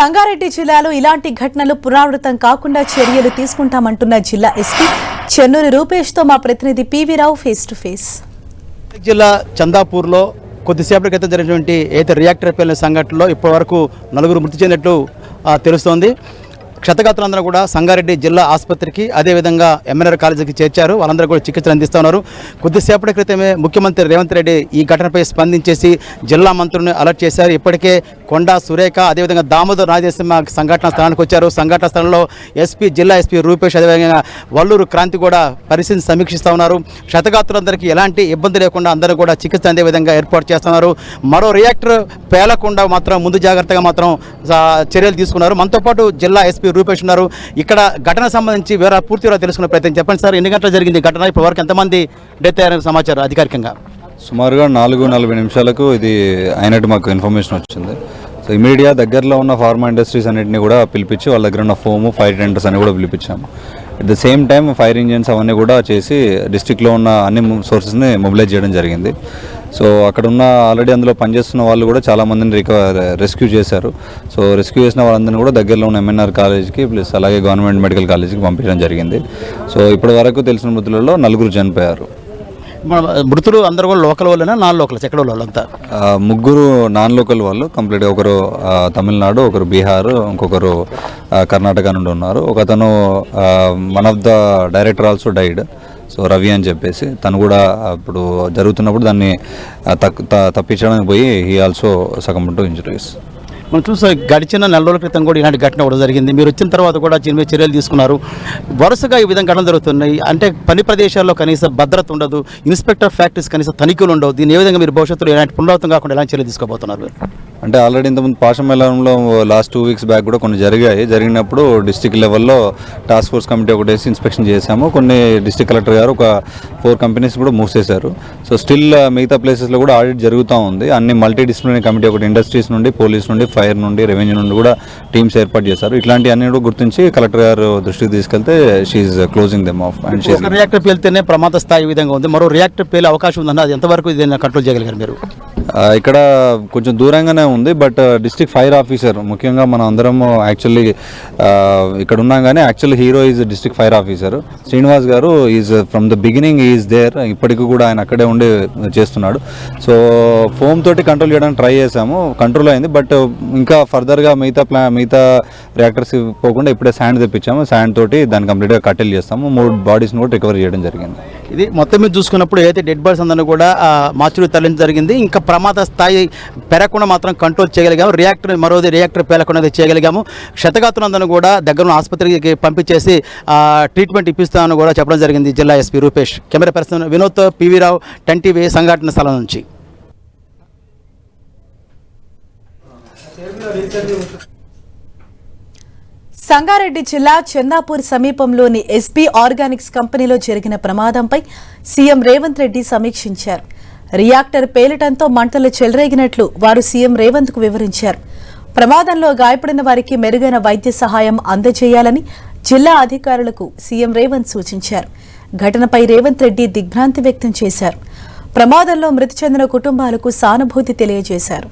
సంగారెడ్డి జిల్లాలో ఇలాంటి ఘటనలు పునరావృతం కాకుండా చర్యలు తీసుకుంటామంటున్న జిల్లా ఎస్పీ చెన్నూరు రూపేష్తో మా ప్రతినిధి PV Rao face to face. జిల్లా చందాపూర్లో కొద్దిసేపటి క్రితం జరిగినటువంటి ఏదైతే రియాక్టర్ పేలిన సంఘటనలో ఇప్పటివరకు 4 మృతి చెందినట్లు తెలుస్తోంది. క్షతగాత్రులందరూ కూడా సంగారెడ్డి జిల్లా ఆసుపత్రికి అదేవిధంగా ఎంఎన్ఆర్ కాలేజీకి చేర్చారు. వాళ్ళందరూ కూడా చికిత్సలు అందిస్తున్నారు. కొద్దిసేపటి క్రితమే ముఖ్యమంత్రి రేవంత్ రెడ్డి ఈ ఘటనపై స్పందించేసి జిల్లా మంత్రులను అలర్ట్ చేశారు. ఇప్పటికే కొండా సురేఖ అదేవిధంగా దామోదర్ రాజేసింహ సంఘటన స్థలానికి వచ్చారు. సంఘటన స్థలంలో జిల్లా ఎస్పీ రూపేష్ అదేవిధంగా వల్లూరు క్రాంతి కూడా పరిస్థితిని సమీక్షిస్తూ ఉన్నారు. క్షతగాత్రులందరికీ ఎలాంటి ఇబ్బంది లేకుండా అందరూ కూడా చికిత్స అందే విధంగా ఏర్పాటు చేస్తున్నారు. మరో రియాక్టర్ పేలకుండా మాత్రం ముందు జాగ్రత్తగా మాత్రం చర్యలు తీసుకున్నారు. మనతో పాటు జిల్లా ఎస్పీ రూపేష్ ఉన్నారు. ఇక్కడ ఘటన సంబంధించి పూర్తి వివరాలు తెలుసుకునే ప్రయత్నం చెప్పండి సార్. ఎన్ని గంటలు జరిగింది ఘటన? ఇప్పటి వరకు ఎంతమంది డెత్ అయ్యారని సమాచారం అధికారికంగా? సుమారుగా 4:40 నిమిషాలకు ఇది అయినట్టు మాకు ఇన్ఫర్మేషన్ వచ్చింది. సో ఇమీడియట్గా దగ్గరలో ఉన్న ఫార్మా ఇండస్ట్రీస్ అన్నింటినీ కూడా పిలిపించి వాళ్ళ దగ్గర ఉన్న ఫోము ఫైర్ టెండర్స్ అన్ని కూడా పిలిపించాము. At the same time fire engines అవన్నీ కూడా చేసి డిస్ట్రిక్ట్లో ఉన్న అన్ని సోర్సెస్ని మొబిలైజ్ చేయడం జరిగింది. సో అక్కడ ఉన్న ఆల్రెడీ అందులో పనిచేస్తున్న వాళ్ళు కూడా చాలామందిని రెస్క్యూ చేశారు. సో రెస్క్యూ చేసిన వాళ్ళందరినీ కూడా దగ్గరలో ఉన్న ఎంఎన్ఆర్ కాలేజ్కి ప్లస్ అలాగే గవర్నమెంట్ మెడికల్ కాలేజ్కి పంపించడం జరిగింది. సో ఇప్పటి వరకు తెలిసిన మృతులలో 4 చనిపోయారు. మృతులు అందరూ కూడా లోకల్ వాళ్ళైనా నాన్ లోకల్స్? ఎక్కడ వాళ్ళంతా 3 నాన్ లోకల్ వాళ్ళు కంప్లీట్గా. ఒకరు తమిళనాడు, ఒకరు బీహార్, ఇంకొకరు కర్ణాటక నుండి ఉన్నారు. ఒకతను one of the director also died. So Ravi అని చెప్పేసి తను కూడా ఇప్పుడు జరుగుతున్నప్పుడు దాన్ని తప్పించడానికి పోయి he also succumb to injuries. మనం చూస్తే గడిచిన 4 రోజుల క్రితం కూడా ఇలాంటి ఘటన కూడా జరిగింది. మీరు వచ్చిన తర్వాత కూడా దీని మీద చర్యలు తీసుకున్నారు. వరుసగా ఈ విధంగా ఘటనలు జరుగుతున్నాయి. అంటే పని ప్రదేశాల్లో కనీసం భద్రత ఉండదు, ఇన్స్పెక్టర్ ఫ్యాక్టరీస్ కనీసం తనిఖీలు ఉండవు. దీన్ని ఏ విధంగా మీరు భవిష్యత్తులో ఇలాంటి పునరావృతం కాకుండా ఎలాంటి చర్యలు తీసుకోబోతున్నారు? అంటే ఆల్రెడీ ఇంతకుముందు పాషమేళంలో లాస్ట్ 2 వీక్స్ బ్యాక్ కూడా కొన్ని జరిగినప్పుడు డిస్ట్రిక్ట్ లెవెల్లో టాస్క్ ఫోర్స్ కమిటీ ఒకటి వేసి ఇన్స్పెక్షన్ చేశాము. కొన్ని డిస్ట్రిక్ట్ కలెక్టర్ గారు ఒక 4 కంపెనీస్ కూడా మూసేశారు. సో స్టిల్ మిగతా ప్లేసెస్లో కూడా ఆడిట్ జరుగుతూ ఉంది. అన్ని మల్టీ డిసిప్లినరీ కమిటీ ఒకటి ఇండస్ట్రీస్ నుండి, పోలీస్ నుండి, ఫైర్ నుండి, రెవెన్యూ నుండి కూడా టీమ్స్ ఏర్పాటు చేశారు. ఇట్లాంటి అన్ని కూడా గుర్తించి కలెక్టర్ గారు దృష్టికి తీసుకెళ్తే she's closing them off. And reactor పేలితేనే ప్రమాద స్థాయి విధంగా ఉంది. మరో రియాక్టర్ పేలే అవకాశం ఉందన్న అది ఎంతవరకు దీన్ని కంట్రోల్ చేయగలిగారు మీరు? ఇక్కడ కొంచెం దూరంగానే ఉంది. బట్ డిస్ట్రిక్ట్ ఫైర్ ఆఫీసర్ ముఖ్యంగా మనం అందరం యాక్చువల్లీ ఇక్కడ ఉన్నాం కానీ actually hero is district fire officer Srinivas గారు. Is from the beginning is there. ఇప్పటికీ కూడా ఆయన అక్కడే ఉండి చేస్తున్నాడు. సో ఫోమ్ తోటి కంట్రోల్ చేయడానికి ట్రై చేసాము, కంట్రోల్ అయింది. బట్ ఇంకా ఫర్దర్గా మిగతా రియాక్టర్స్ పోకుండా ఇప్పుడే శాండ్ తెప్పించాము. శాండ్ తోటి దాన్ని కంప్లీట్గా కట్టెలు చేస్తాము. 3 బాడీస్ని కూడా రికవర్ చేయడం జరిగింది. ఇది మొత్తం మీద చూసుకున్నప్పుడు ఏదైతే డెడ్ బాడీస్ అందరినీ కూడా మార్చులు తరలించడం జరిగింది. ఇంకా ప్రమాద స్థాయి పెరగకుండా మాత్రం కంట్రోల్ చేయగలిగాము. రియాక్టర్ పేలకుండా చేయగలిగాము. క్షతగాత్రులందరినీ కూడా దగ్గర ఆసుపత్రికి పంపించేసి ట్రీట్మెంట్ ఇప్పిస్తామని కూడా చెప్పడం జరిగింది జిల్లా SP Rupesh. Camera person Vinod, PV Rao, 10 TV సంఘటన స్థలం నుంచి. సంగారెడ్డి జిల్లా చందాపూర్ సమీపంలోని ఎస్బీ ఆర్గానిక్స్ కంపెనీలో జరిగిన ప్రమాదంపై సీఎం రేవంత్ రెడ్డి సమీక్షించారు. రియాక్టర్ పేలటంతో మంటలు చెలరేగినట్లు వారు సీఎం రేవంత్ కు వివరించారు. ప్రమాదంలో గాయపడిన వారికి మెరుగైన వైద్య సహాయం అందజేయాలని జిల్లా అధికారులకు సీఎం రేవంత్ సూచించారు. ఘటనపై రేవంత్ రెడ్డి దిగ్భ్రాంతి వ్యక్తం చేశారు. ప్రమాదంలో మృతి చెందిన కుటుంబాలకు సానుభూతి తెలియజేశారు.